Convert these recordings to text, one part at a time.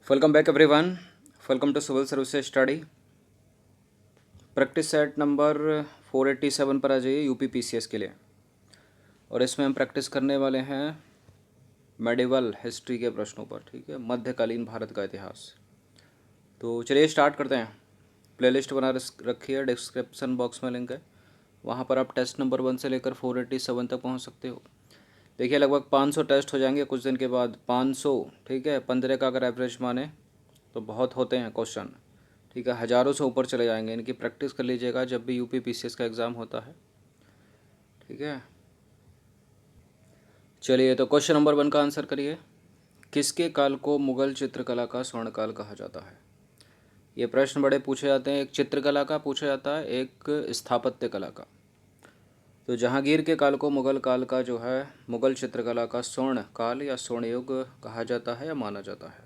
Welcome back everyone. Welcome to civil services study. Practice set number 487 पर आ जाइए UP PCS के लिए। और इसमें हम प्रैक्टिस करने वाले हैं मेडिवल हिस्ट्री के प्रश्नों पर। ठीक है, मध्यकालीन भारत का इतिहास। तो चलिए स्टार्ट करते हैं। प्लेलिस्ट बना रखी है, डिस्क्रिप्शन बॉक्स में लिंक है, वहाँ पर आप टेस्ट नंबर 1 से लेकर 487 तक पहुँच सकते हो। देखिए लगभग 500 टेस्ट हो जाएंगे कुछ दिन के बाद। 500, ठीक है, 15 का अगर एवरेज माने तो बहुत होते हैं क्वेश्चन। ठीक है, हज़ारों से ऊपर चले जाएंगे। इनकी प्रैक्टिस कर लीजिएगा जब भी यूपी पीसीएस का एग्ज़ाम होता है। ठीक है, चलिए तो क्वेश्चन नंबर 1 का आंसर करिए। किसके काल को मुगल चित्रकला का स्वर्णकाल कहा जाता है? ये प्रश्न बड़े पूछे जाते हैं। एक चित्रकला का पूछा जाता है, एक स्थापत्य कला का। तो जहांगीर के काल को मुगल काल का जो है मुगल चित्रकला का स्वर्ण काल या स्वर्ण युग कहा जाता है या माना जाता है।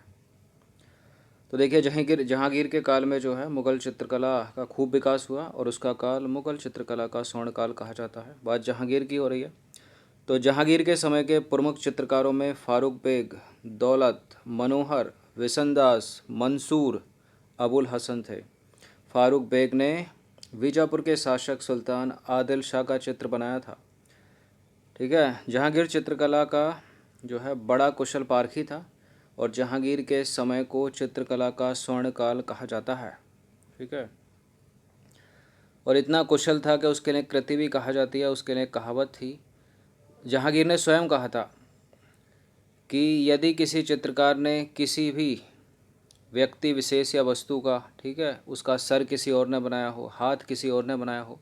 तो देखिए जहांगीर के काल में जो है मुगल चित्रकला का खूब विकास हुआ और उसका काल मुगल चित्रकला का स्वर्ण काल कहा जाता है। बात जहांगीर की हो रही है। तो जहांगीर के समय के प्रमुख चित्रकारों में फारूक बेग, दौलत, मनोहर, विसनदास, मंसूर, अबुल हसन थे। फारूक बेग ने बीजापुर के शासक सुल्तान आदिल शाह का चित्र बनाया था। ठीक है, जहांगीर चित्रकला का जो है बड़ा कुशल पारखी था और जहांगीर के समय को चित्रकला का स्वर्ण काल कहा जाता है। ठीक है, और इतना कुशल था कि उसके लिए कृति भी कहा जाती है, उसके लिए कहावत थी। जहांगीर ने स्वयं कहा था कि यदि किसी चित्रकार ने किसी भी व्यक्ति विशेष या वस्तु का, ठीक है, उसका सर किसी और ने बनाया हो, हाथ किसी और ने बनाया हो,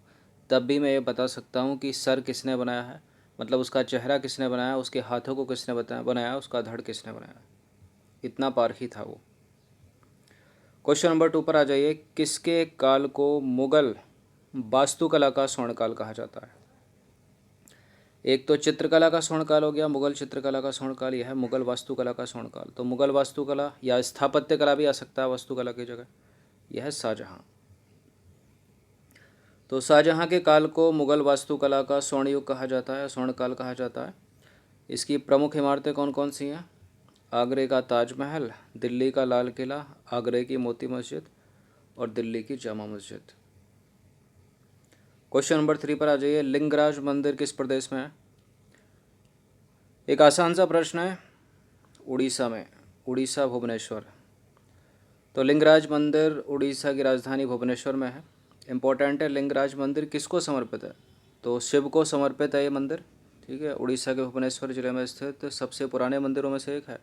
तब भी मैं ये बता सकता हूँ कि सर किसने बनाया है, मतलब उसका चेहरा किसने बनाया, उसके हाथों को किसने बनाया, उसका धड़ किसने बनाया। इतना पारखी था वो। क्वेश्चन नंबर 2 पर आ जाइए। किसके काल को मुगल वास्तुकला का स्वर्णकाल कहा जाता है? एक तो चित्रकला का स्वर्णकाल हो गया, मुगल चित्रकला का स्वर्णकाल, यह है मुगल वास्तुकला का स्वर्णकाल। तो मुगल वास्तुकला या स्थापत्य कला भी आ सकता है वास्तुकला की जगह। यह है शाहजहां। तो शाहजहां के काल को मुगल वास्तुकला का स्वर्ण युग कहा जाता है, स्वर्णकाल कहा जाता है। इसकी प्रमुख इमारतें कौन कौन सी हैं? आगरे का ताजमहल, दिल्ली का लाल किला, आगरे की मोती मस्जिद और दिल्ली की जामा मस्जिद। क्वेश्चन नंबर 3 पर आ जाइए। लिंगराज मंदिर किस प्रदेश में है? एक आसान सा प्रश्न है। उड़ीसा में, उड़ीसा भुवनेश्वर। तो लिंगराज मंदिर उड़ीसा की राजधानी भुवनेश्वर में है। इम्पोर्टेंट है, लिंगराज मंदिर किसको समर्पित है? तो शिव को समर्पित है ये मंदिर। ठीक है, उड़ीसा के भुवनेश्वर जिले में स्थित सबसे पुराने मंदिरों में से एक है।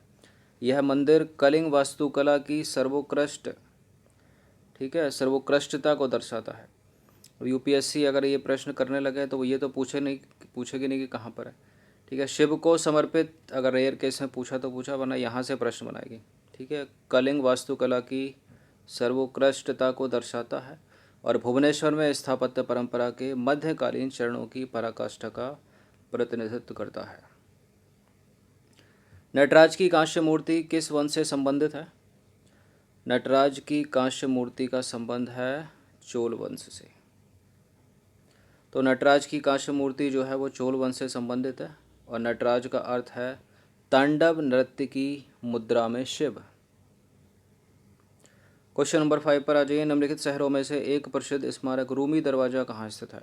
यह मंदिर कलिंग वास्तुकला की सर्वोत्कृष्ट, ठीक है, सर्वोत्कृष्टता को दर्शाता है। और यूपीएससी अगर ये प्रश्न करने लगे तो ये तो पूछेगी नहीं कि कहाँ पर है। ठीक है, शिव को समर्पित अगर रेयर केस में पूछा तो पूछा, वरना यहाँ से प्रश्न बनाएगी। ठीक है, कलिंग वास्तुकला की सर्वोत्कृष्टता को दर्शाता है और भुवनेश्वर में स्थापत्य परंपरा के मध्यकालीन चरणों की पराकाष्ठा का प्रतिनिधित्व करता है। नटराज की कांस्य मूर्ति किस वंश से संबंधित है? नटराज की कांस्य मूर्ति का संबंध है चोल वंश से। तो नटराज की कांस्य मूर्ति जो है वो चोल वंश से संबंधित है और नटराज का अर्थ है तांडव नृत्य की मुद्रा में शिव। क्वेश्चन नंबर 5 पर आ जाइए। निम्नलिखित शहरों में से एक प्रसिद्ध स्मारक रूमी दरवाज़ा कहाँ स्थित है?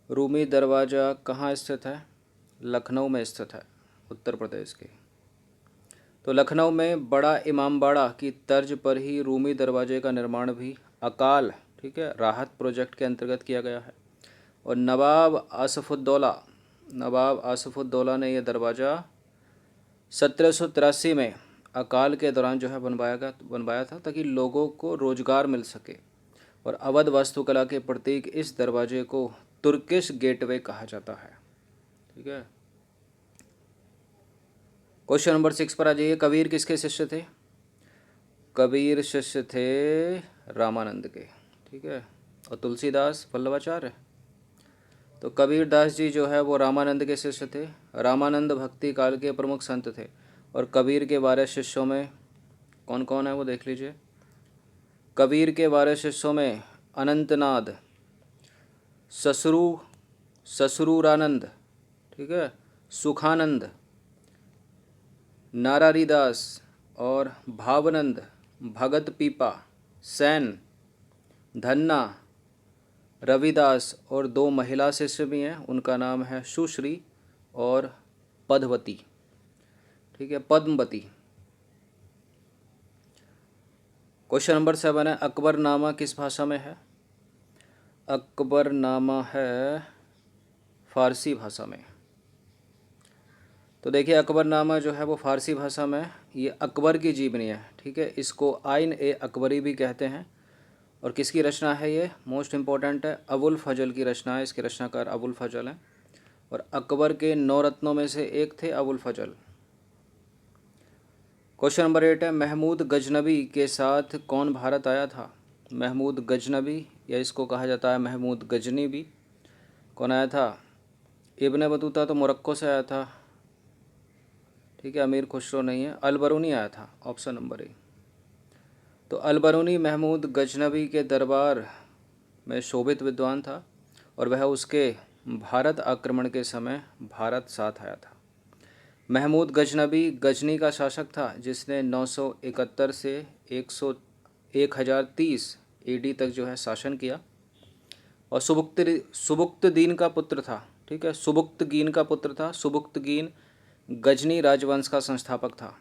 रूमी दरवाज़ा कहाँ स्थित है? लखनऊ में स्थित है, उत्तर प्रदेश के। तो लखनऊ में बड़ा इमामबाड़ा की तर्ज पर ही रूमी दरवाजे का निर्माण भी अकाल, ठीक है, राहत प्रोजेक्ट के अंतर्गत किया गया है। और नवाब आसफुद्दौला ने यह दरवाज़ा 1783 में अकाल के दौरान जो है बनवाया था ताकि लोगों को रोज़गार मिल सके। और अवध वास्तुकला के प्रतीक इस दरवाजे को तुर्किश गेटवे कहा जाता है। ठीक है, क्वेश्चन नंबर 6 पर आ जाइए। कबीर किसके शिष्य थे? कबीर शिष्य थे रामानंद के। ठीक है, और तुलसीदास वल्लभाचार्य। तो कबीर दास जी जो है वो रामानंद के शिष्य थे। रामानंद भक्ति काल के प्रमुख संत थे। और कबीर के 12 शिष्यों में कौन कौन है वो देख लीजिए। कबीर के 12 शिष्यों में अनंतनाद, ससुरु ससुरानंद, ठीक है, सुखानंद, नारारी दास और भावनंद, भगत पीपा, सैन, धन्ना, रविदास और 2 महिला शिष्य भी हैं, उनका नाम है सुश्री और पद्मवती। ठीक है, पद्मवती। क्वेश्चन नंबर 7 है, अकबरनामा किस भाषा में है? अकबरनामा है फारसी भाषा में। तो देखिए अकबरनामा जो है वो फारसी भाषा में, ये अकबर की जीवनी है। ठीक है, इसको आइन ए अकबरी भी कहते हैं। और किसकी रचना है ये? मोस्ट इम्पॉर्टेंट है, अबुल फजल की रचना है। इसके रचनाकार अबुल फजल हैं और अकबर के 9 रत्नों में से एक थे अबुल फजल। क्वेश्चन नंबर 8 है, महमूद गजनबी के साथ कौन भारत आया था? महमूद गजनबी, या इसको कहा जाता है महमूद गजनी भी, कौन आया था? इब्न बतूता तो मोरक्को से आया था। ठीक है, अमीर खुसरो नहीं है, अलबरूनी आया था, ऑप्शन नंबर ए। तो अलबरूनी महमूद गजनबी के दरबार में शोभित विद्वान था और वह उसके भारत आक्रमण के समय भारत साथ आया था। महमूद गजनबी गजनी का शासक था जिसने 971 से 1030 AD तक जो है शासन किया और सुबुक्तदीन का पुत्र था। ठीक है, सुबुक्तगीन का पुत्र था। सुबुक्तगीन गजनी राजवंश का संस्थापक था।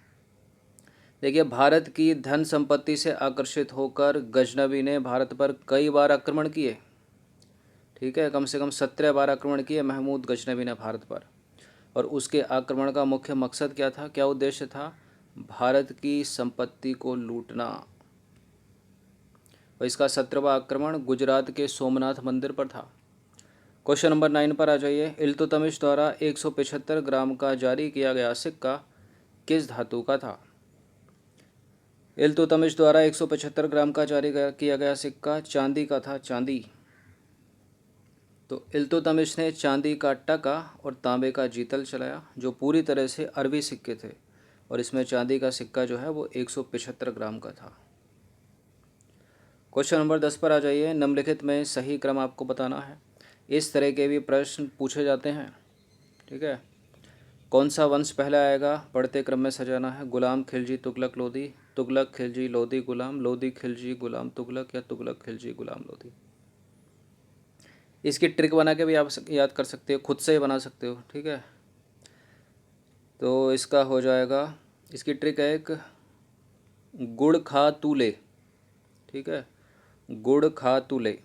देखिए, भारत की धन संपत्ति से आकर्षित होकर गजनबी ने भारत पर कई बार आक्रमण किए। ठीक है, कम से कम 17 बार आक्रमण किए महमूद गजनबी ने भारत पर। और उसके आक्रमण का मुख्य मकसद क्या था, क्या उद्देश्य था? भारत की संपत्ति को लूटना। और इसका 17वां आक्रमण गुजरात के सोमनाथ मंदिर पर था। क्वेश्चन नंबर 9 पर आ जाइए। इल्तुतमिश द्वारा 175 ग्राम का जारी किया गया सिक्का किस धातु का था? इल्तुतमिश द्वारा 175 ग्राम का जारी किया गया सिक्का चांदी का था, चांदी। तो इल्तुतमिश ने चांदी का टका और तांबे का जीतल चलाया जो पूरी तरह से अरबी सिक्के थे, और इसमें चांदी का सिक्का जो है वो 175 ग्राम का था। क्वेश्चन नंबर 10 पर आ जाइए। निम्नलिखित में सही क्रम आपको बताना है। इस तरह के भी प्रश्न पूछे जाते हैं। ठीक है, कौन सा वंश पहले आएगा, पढ़ते क्रम में सजाना है। गुलाम खिलजी तुगलक लोधी, तुगलक खिलजी लोधी गुलाम, लोधी खिलजी गुलाम तुगलक, या तुगलक खिलजी गुलाम लोधी। इसकी ट्रिक बना के भी आप याद कर सकते हो, खुद से ही बना सकते हो। ठीक है, तो इसका हो जाएगा, इसकी ट्रिक है एक, गुड़ खा तू ले। ठीक है, गुड़ खा तू ले,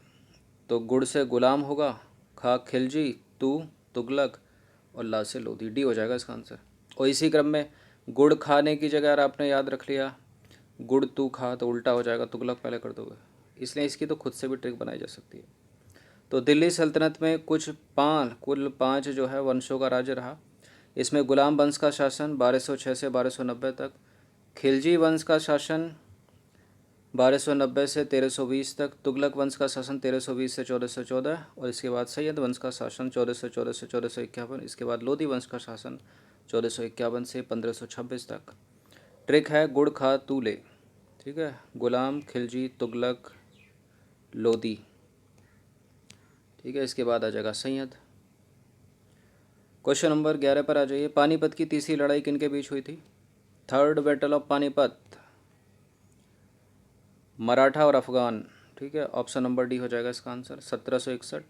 तो गुड़ से गुलाम होगा, खा खिलजी, तू तुगलक और ला से लोधी, डी हो जाएगा इसका आंसर। और इसी क्रम में गुड़ खाने की जगह आपने याद रख लिया गुड़ तू खा, तो उल्टा हो जाएगा, तुगलक पहले कर दोगे, इसलिए इसकी तो खुद से भी ट्रिक बनाई जा सकती है। तो दिल्ली सल्तनत में कुल पाँच जो है वंशों का राज्य रहा। इसमें गुलाम वंश का शासन 1206 से 1290 तक, खिलजी वंश का शासन 1290 से 1320 तक, तुगलक वंश का शासन 1320 से 1414, और इसके बाद सैयद वंश का शासन 1414 से 1451, इसके बाद लोधी वंश का शासन 1451 से 1526 तक। ट्रिक है गुड़ खा तू ले। ठीक है, गुलाम, खिलजी, तुगलक, लोधी। ठीक है, इसके बाद आ जाएगा सैयद। क्वेश्चन नंबर 11 पर आ जाइए। पानीपत की तीसरी लड़ाई किन के बीच हुई थी? Third battle of Panipat, Maratha और अफगान। ठीक है, ऑप्शन नंबर डी हो जाएगा इसका आंसर, 1761।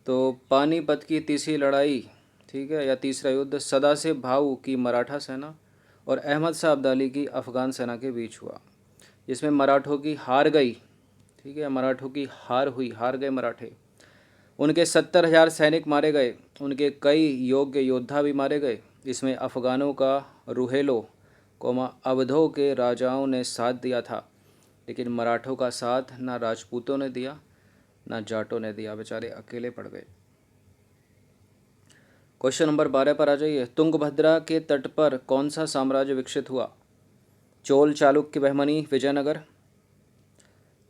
तो पानीपत की तीसरी लड़ाई, ठीक है, या तीसरा युद्ध सदाशिव भाऊ की मराठा सेना और अहमद शाह अब्दाली की अफगान सेना के बीच हुआ, जिसमें मराठों की हार गई। ठीक है, मराठों की हार हुई, हार गए मराठे। उनके 70,000 सैनिक मारे गए, उनके कई योग्य योद्धा भी मारे गए। इसमें अफगानों का रुहेलो अवधों के राजाओं ने साथ दिया था, लेकिन मराठों का साथ ना राजपूतों ने दिया ना जाटों ने दिया, बेचारे अकेले पड़ गए। क्वेश्चन नंबर 12 पर आ जाइए। तुंगभद्रा के तट पर कौन सा साम्राज्य विकसित हुआ? चोल, चालुक्य, बहमनी, विजयनगर।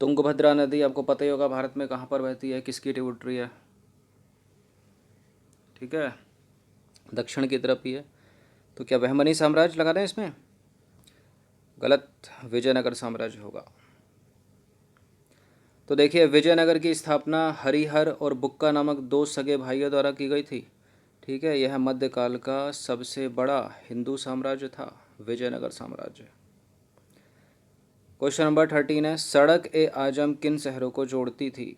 तुंगभद्रा नदी आपको पता ही होगा भारत में कहाँ पर बहती है, किसकी ट्रिब्यूटरी है? ठीक है, दक्षिण की तरफ ही है। तो क्या बहमनी साम्राज्य लगा दें इसमें? गलत, विजयनगर साम्राज्य होगा। तो देखिए, विजयनगर की स्थापना हरिहर और बुक्का नामक 2 सगे भाइयों द्वारा की गई थी। ठीक है, यह मध्यकाल का सबसे बड़ा हिंदू साम्राज्य था। विजयनगर साम्राज्य। क्वेश्चन नंबर 13 है, सड़क ए आजम किन शहरों को जोड़ती थी?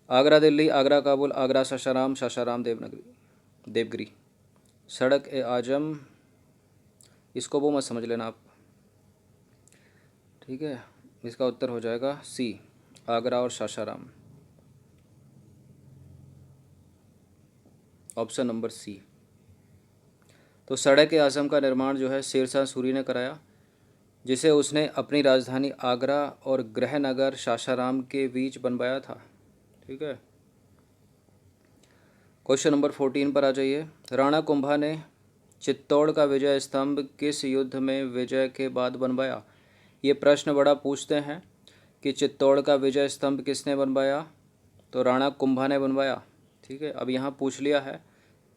आगरा दिल्ली, आगरा काबुल, आगरा सासाराम, सासाराम देवगिरी। सड़क ए आजम, इसको वो मत समझ लेना आप, ठीक है। इसका उत्तर हो जाएगा सी, आगरा और सासाराम, ऑप्शन नंबर सी। तो सड़क ए आजम का निर्माण जो है शेरशाह सूरी ने कराया, जिसे उसने अपनी राजधानी आगरा और गृहनगर सासाराम के बीच बनवाया था, ठीक है। क्वेश्चन नंबर 14 पर आ जाइए। राणा कुंभा ने चित्तौड़ का विजय स्तंभ किस युद्ध में विजय के बाद बनवाया? ये प्रश्न बड़ा पूछते हैं कि चित्तौड़ का विजय स्तंभ किसने बनवाया, तो राणा कुंभा ने बनवाया, ठीक है। अब यहाँ पूछ लिया है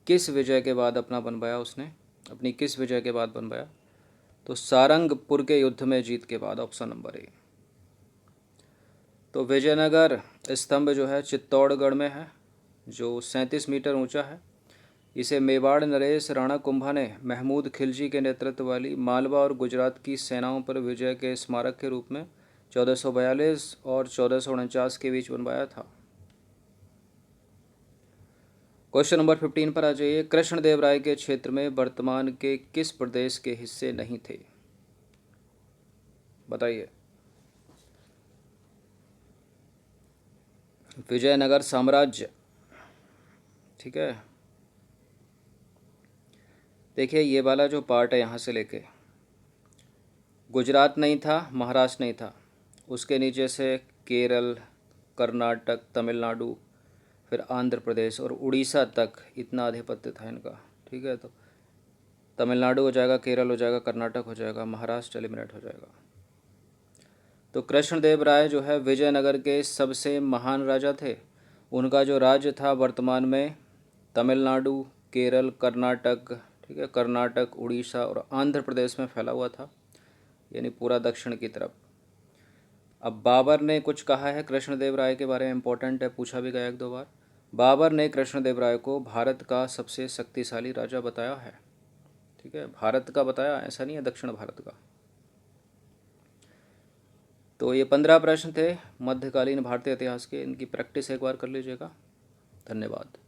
किस विजय के बाद अपना बनवाया, उसने अपनी किस विजय के बाद बनवाया, तो सारंगपुर के युद्ध में जीत के बाद, ऑप्शन नंबर ए। तो विजयनगर स्तंभ जो है चित्तौड़गढ़ में है, जो 37 मीटर ऊंचा है। इसे मेवाड़ नरेश राणा कुंभा ने महमूद खिलजी के नेतृत्व वाली मालवा और गुजरात की सेनाओं पर विजय के स्मारक के रूप में 1442 और 1449 के बीच बनवाया था। क्वेश्चन नंबर 15 पर आ जाइए। कृष्णदेव राय के क्षेत्र में वर्तमान के किस प्रदेश के हिस्से नहीं थे? बताइए। विजयनगर साम्राज्य, ठीक है। देखिए ये वाला जो पार्ट है यहाँ से लेके गुजरात नहीं था, महाराष्ट्र नहीं था, उसके नीचे से केरल, कर्नाटक, तमिलनाडु, फिर आंध्र प्रदेश और उड़ीसा तक इतना आधिपत्य था इनका, ठीक है। तो तमिलनाडु हो जाएगा, केरल हो जाएगा, कर्नाटक हो जाएगा, महाराष्ट्र एलिमिनेट हो जाएगा। तो कृष्णदेव राय जो है विजयनगर के सबसे महान राजा थे। उनका जो राज्य था वर्तमान में तमिलनाडु, केरल, कर्नाटक, ठीक है, कर्नाटक, उड़ीसा और आंध्र प्रदेश में फैला हुआ था, यानी पूरा दक्षिण की तरफ। अब बाबर ने कुछ कहा है कृष्णदेव राय के बारे में, इंपॉर्टेंट है, पूछा भी गया एक दो बार। बाबर ने कृष्णदेव राय को भारत का सबसे शक्तिशाली राजा बताया है, ठीक है, भारत का बताया, ऐसा नहीं है दक्षिण भारत का। तो ये 15 प्रश्न थे मध्यकालीन भारतीय इतिहास के, इनकी प्रैक्टिस एक बार कर लीजिएगा। धन्यवाद।